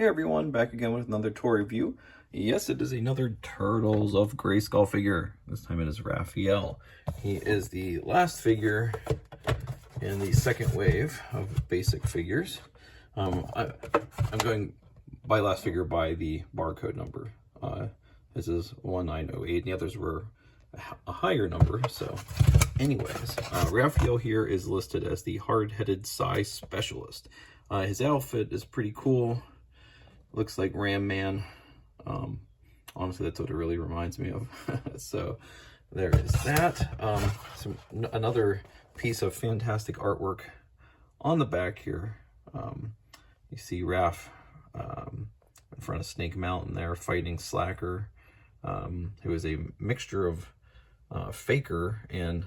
Hey everyone, back again with another toy review. Yes, it is another Turtles of Grayskull figure. This time it is Raphael. He is the last figure in the second wave of basic figures. I'm going by last figure by the barcode number. This is 1908, and the others were a higher number. So anyways, Raphael here is listed as the hard-headed size specialist. His outfit is pretty cool. Looks like Ram Man. Honestly, that's what it really reminds me of. So there is that. Another piece of fantastic artwork on the back here. You see Raph in front of Snake Mountain there fighting Slacker, who is a mixture of Faker and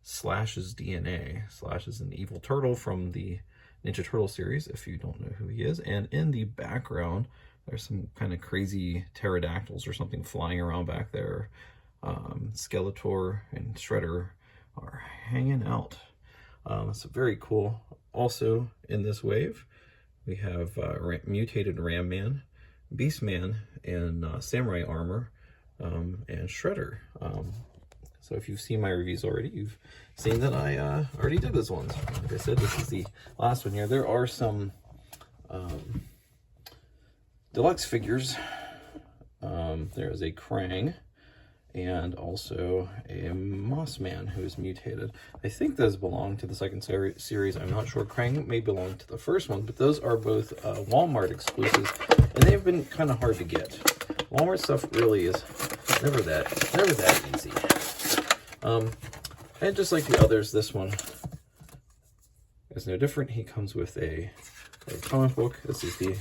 Slash's DNA. Slash is an evil turtle from the Ninja Turtle series, if you don't know who he is. And in the background, there's some kind of crazy pterodactyls or something flying around back there. Skeletor and Shredder are hanging out. So very cool. Also in this wave, we have mutated Ram Man, Beast Man, and Samurai Armor, and Shredder. So if you've seen my reviews already, you've seen that I already did this one. Like I said, this is the last one here. There are some deluxe figures. There is a Krang and also a Moss Man who is mutated. I think those belong to the second series. I'm not sure. Krang may belong to the first one, but those are both Walmart exclusives, and they've been kind of hard to get. Walmart stuff really is never that easy. And just like the others, this one is no different. He comes with a comic book. This is the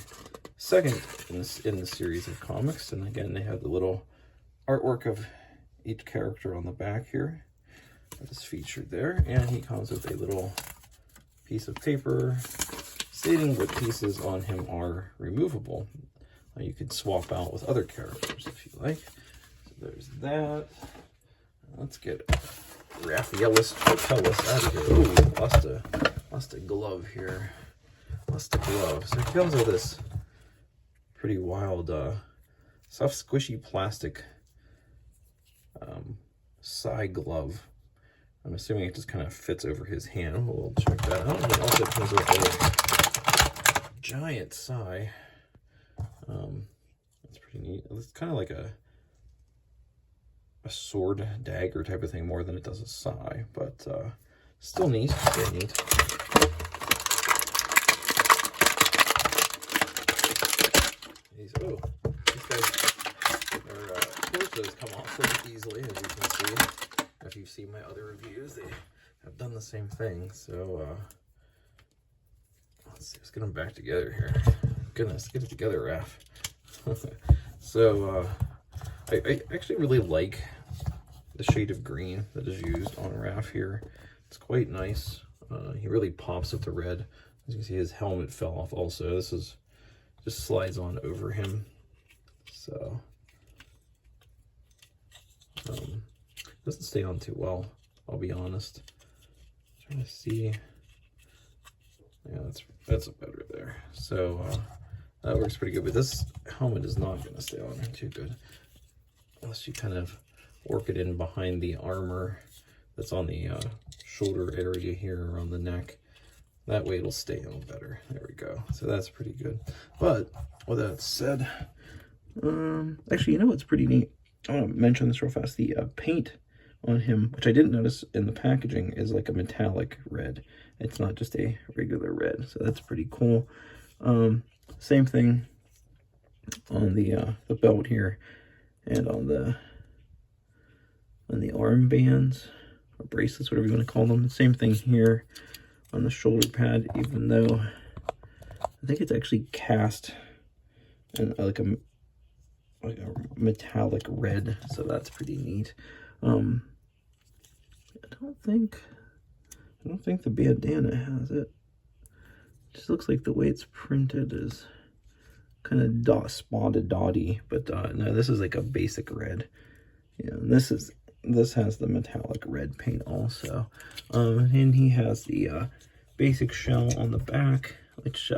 second in the series of comics, and again, they have the little artwork of each character on the back here that is featured there, and he comes with a little piece of paper stating what pieces on him are removable. You could swap out with other characters if you like. So there's that. Let's get Raphaelis Turtles out of here. Ooh, lost a glove here. Lost a glove. So it comes with this pretty wild, soft, squishy plastic side glove. I'm assuming it just kind of fits over his hand. We'll check that out. And it also comes with a giant sai. That's pretty neat. It's kind of like a sword dagger type of thing more than it does a sai, but still neat. Very neat. These guys, their torsos come off pretty easily, as you can see. If you've seen my other reviews, they have done the same thing. So let's see, let's get them back together here. Goodness, get it together, Raph. So I actually really like the shade of green that is used on Raph here. It's quite nice. He really pops with the red. As you can see, his helmet fell off also. This is just slides on over him. So doesn't stay on too well, I'll be honest. Trying to see. Yeah, that's better there. So that works pretty good, but this helmet is not going to stay on too good unless you kind of work it in behind the armor that's on the shoulder area here around the neck. That way it'll stay on better. There we go. So that's pretty good. But with that said, actually, you know what's pretty neat? I want to mention this real fast. The paint on him, which I didn't notice in the packaging, is like a metallic red. It's not just a regular red. So that's pretty cool. Same thing on the belt here and on the armbands or bracelets, whatever you want to call them. Same thing here on the shoulder pad, even though I think it's actually cast in like a metallic red, so that's pretty neat. I don't think the bandana has it. It just looks like the way it's printed is kind of spotted dotty, but no, this is like a basic red. Yeah, and this has the metallic red paint also. And he has the basic shell on the back, which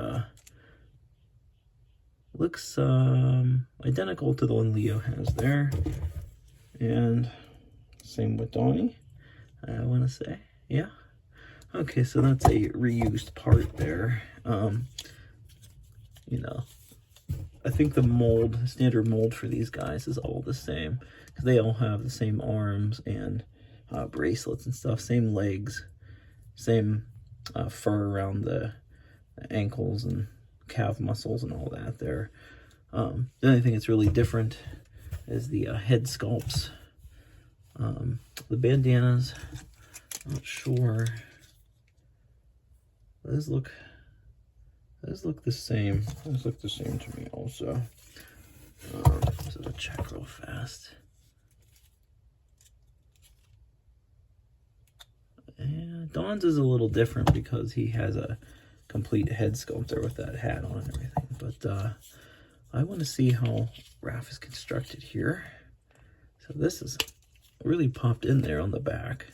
looks identical to the one Leo has there. And same with Donnie, I want to say. Yeah. Okay, so that's a reused part there. You know, I think the mold, standard mold for these guys is all the same, because they all have the same arms and bracelets and stuff, same legs, same fur around the ankles and calf muscles and all that there. The only thing that's really different is the head sculpts. The bandanas, not sure. Those look the same. Those look the same to me also. So to check real fast. And Don's is a little different because he has a complete head sculpt there with that hat on and everything. But I want to see how Raph is constructed here. So this is really popped in there on the back.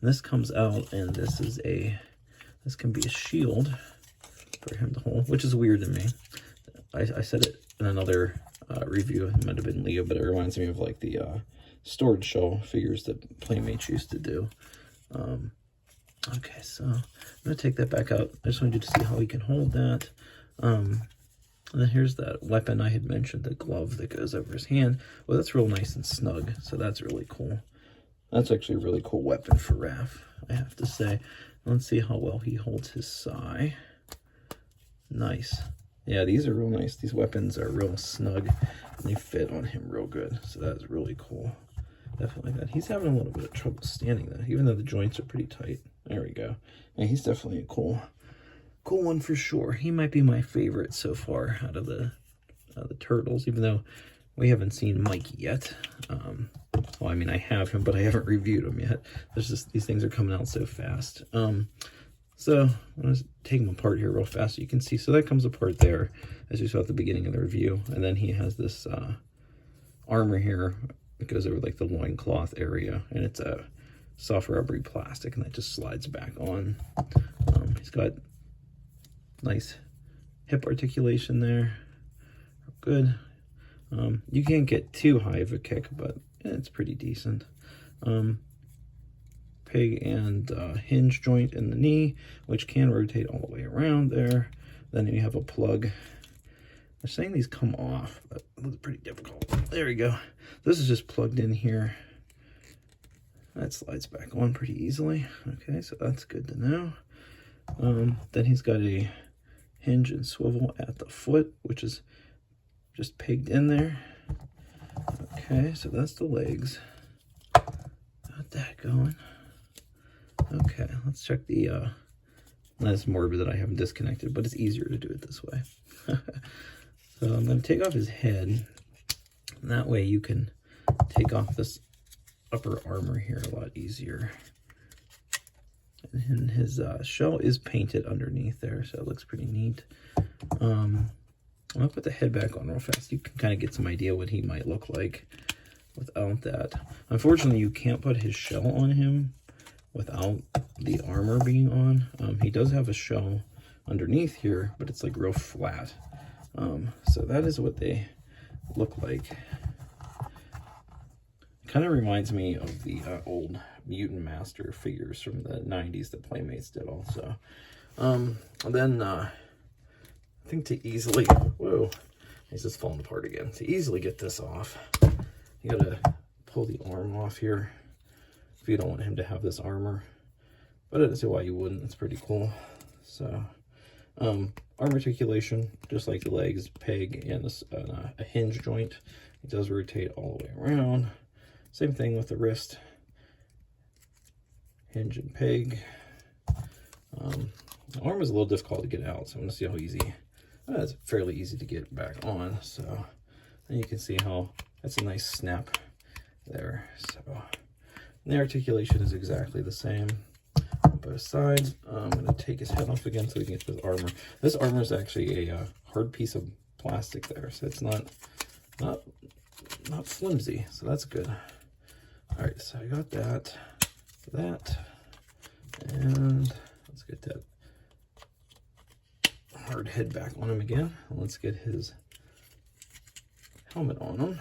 And this comes out, and this can be a shield for him to hold, which is weird to me. I said it in another review, it might have been Leo, but it reminds me of like the storage shell figures that Playmates used to do. Okay, so I'm going to take that back out. I just wanted you to see how he can hold that. And then here's that weapon I had mentioned, the glove that goes over his hand. Well, that's real nice and snug, so that's really cool. That's actually a really cool weapon for Raph, I have to say. Let's see how well he holds his sai. Nice. Yeah, these are real nice. These weapons are real snug, and they fit on him real good, so that's really cool. Definitely like that. He's having a little bit of trouble standing, though, even though the joints are pretty tight. There we go. And he's definitely a cool one for sure. He might be my favorite so far out of the Turtles, even though we haven't seen Mikey yet. Well, I mean, I have him, but I haven't reviewed him yet. There's just, these things are coming out so fast. So I'm going to take him apart here real fast so you can see. So that comes apart there, as you saw at the beginning of the review. And then he has this armor here. It goes over like the loincloth area, and it's a soft rubbery plastic, and that just slides back on. He's got nice hip articulation there. Good. You can't get too high of a kick, but it's pretty decent. Peg and hinge joint in the knee, which can rotate all the way around there. Then you have a plug. They're saying these come off, but it looks pretty difficult. There we go. This is just plugged in here. That slides back on pretty easily. Okay, so that's good to know. Then he's got a hinge and swivel at the foot, which is just pegged in there. Okay, so that's the legs. Got that going. Okay, let's check the, that's morbid that I haven't disconnected, but it's easier to do it this way. So I'm going to take off his head. And that way you can take off this upper armor here a lot easier. And his shell is painted underneath there, so it looks pretty neat. I'll put the head back on real fast. You can kind of get some idea what he might look like without that. Unfortunately, you can't put his shell on him without the armor being on. He does have a shell underneath here, but it's like real flat. So that is what they look like. Kind of reminds me of the old Mutant Master figures from the 90s that Playmates did also. Then I think to easily, whoa, he's just falling apart again. To easily get this off, you gotta pull the arm off here if you don't want him to have this armor. But I don't see why you wouldn't. It's pretty cool. So arm articulation, just like the legs, peg, and a hinge joint. It does rotate all the way around. Same thing with the wrist, hinge and peg. The arm is a little difficult to get out, so I'm going to see how easy. It's fairly easy to get back on. So then you can see how that's a nice snap there. So the articulation is exactly the same on both sides. I'm going to take his head off again so we can get to his armor. This armor is actually a hard piece of plastic there, so it's not flimsy. So that's good. All right, so I got that, and let's get that hard head back on him again. Let's get his helmet on him.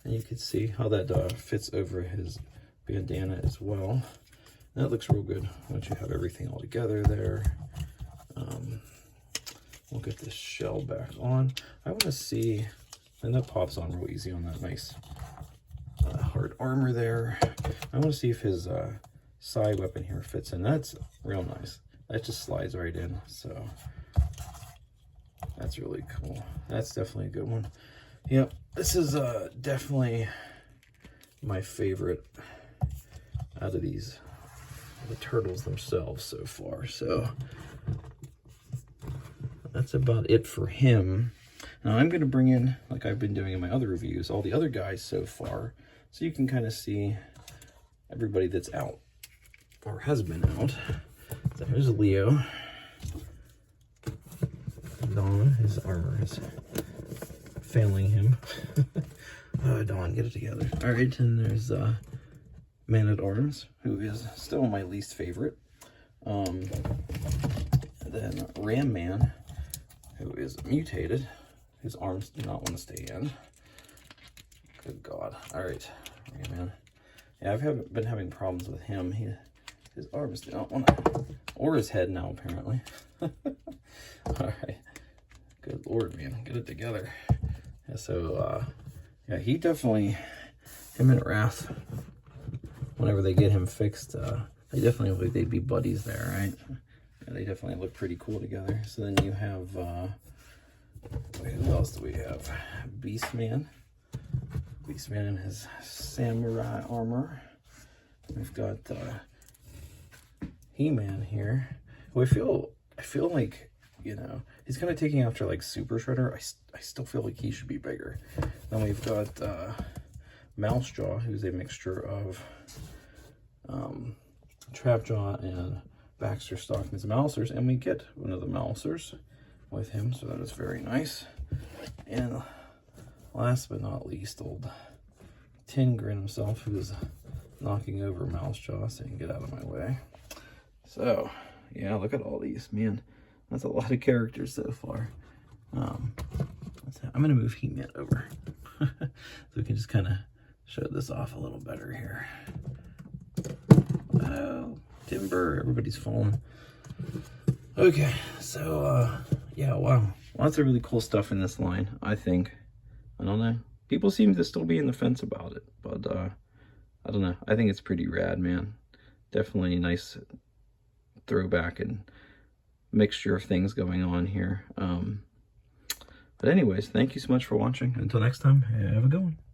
And you can see how that fits over his bandana as well. And that looks real good once you have everything all together there. We'll get this shell back on. I want to see, and that pops on real easy on that nice hard armor there. I want to see if his side weapon here fits in. That's real nice. That just slides right in, so that's really cool. That's definitely a good one. Yep, this is definitely my favorite out of these, the turtles themselves so far. So that's about it for him. Now I'm going to bring in, like I've been doing in my other reviews, all the other guys so far, so you can kind of see everybody that's out or has been out. So here's Leo. Don, his armor is failing him. Don, get it together. All right, and there's Man-at-Arms, who is still my least favorite. And then Ram Man, who is mutated. His arms do not want to stay in. Good God. All right, Ram Man. Yeah, I've been having problems with him. His arms do not want to, or his head now, apparently. All right. Good Lord, man. Get it together. Yeah, so, yeah, he definitely, him and Raph, whenever they get him fixed, they definitely look like they'd be buddies there, right? Yeah, they definitely look pretty cool together. So then you have, wait, who else do we have? Beastman. Beastman in his samurai armor. We've got Heman here, who I feel like, you know, he's kind of taking after like Super Shredder. I still feel like he should be bigger. Then we've got Mousejaw, who's a mixture of Trapjaw and Baxter Stockman's Mousers, and we get one of the Mousers with him, so that is very nice. And last but not least, old Tin Grin himself, who is knocking over Mousejaw, so you can get out of my way. So, yeah, look at all these, man. That's a lot of characters so far. I'm going to move Heman over so we can just kind of show this off a little better here. Oh, timber, everybody's falling. Okay, so, yeah, wow. Lots of really cool stuff in this line, I think. I don't know. People seem to still be in the fence about it, but I don't know. I think it's pretty rad, man. Definitely a nice throwback and mixture of things going on here. But anyways, thank you so much for watching. Until next time, have a good one.